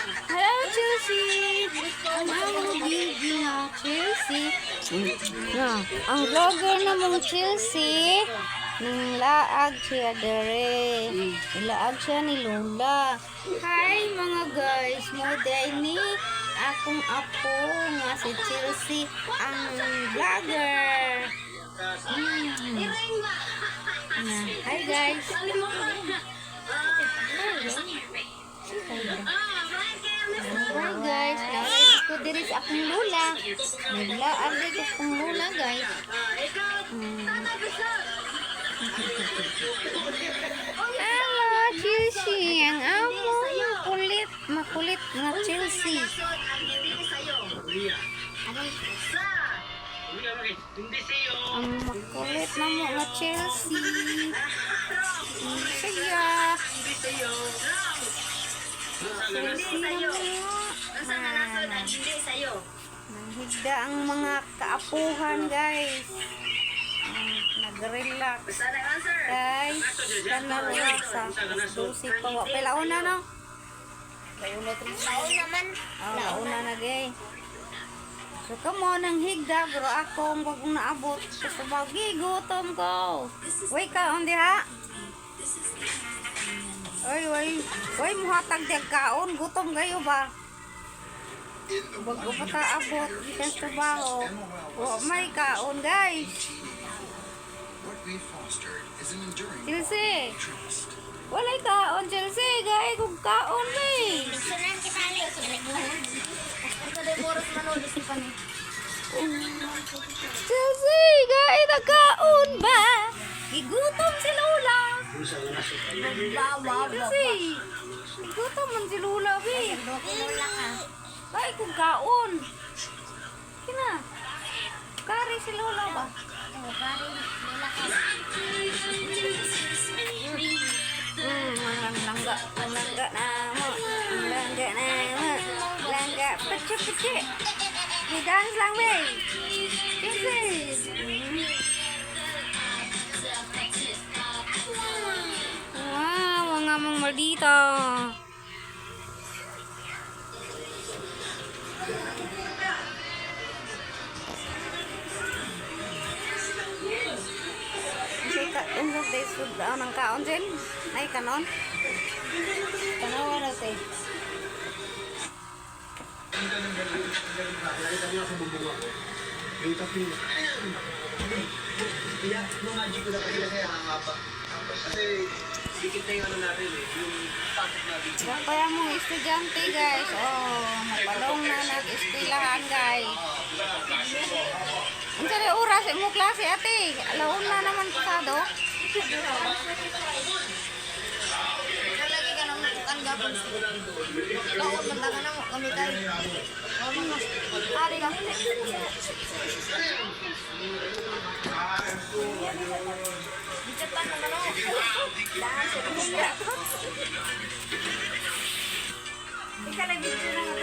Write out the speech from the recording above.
Hello, Chelsea! Ang among gigi nga, Chelsea. Ang vlogger na mong Chelsea, nang laag siya dere. Ilaag siya ni Lola. Hi mga guys, mo ni akong apo nga si Chelsea, ang vlogger. Hi guys. Hi guys, nalit ko diri sa akong lula. Naglaag dito akong lula guys. Hello Chelsea, ang amo makulit nga Chelsea. Ang makulit na mo nga Chelsea. Sige. Nanghigda ang mga kaapuhan guys. Nag-relax guys. Relax sa susi pa. Launa no? Launa naman. Launa na guys. So kamo nang higda bro akong bagong naabot. Sa bagi gutom ko. Wait ka on diha. Oy, muhatag di kaon, gutom kayo ba? Bago pa taabot, ikas trabaho. May kaon, guys. Chelsea, walay kaon, Chelsea. Gaya kong kaon, eh. Chelsea, gaya na kaon ba? Igutom si Lola. Kasi igutom man si Lola, be. Ay, kung kaon. Kina. Kari si Lola ba? Kari Lola ka. Langga na mo. Langga. Pece. Dance lang, be. Kasi. Mga maldito. Untuk deh sudah nang kaon jen, naik kanon. Kanon natin. Iya, no magic ko na kasi hangapa. Kasi dikit na yung ano natin eh, yung pasok natin. Kaya mong estudyante guys, mapalong na nag-estilahan guys. Ang sari oras mo klase ate, alaon na naman pasado. Lagi ka nang gapon. Laon man tangan mo kami tayo. Ari ka. Dicetan naman ako. Dahil sa pagkakot. Ika na video na nga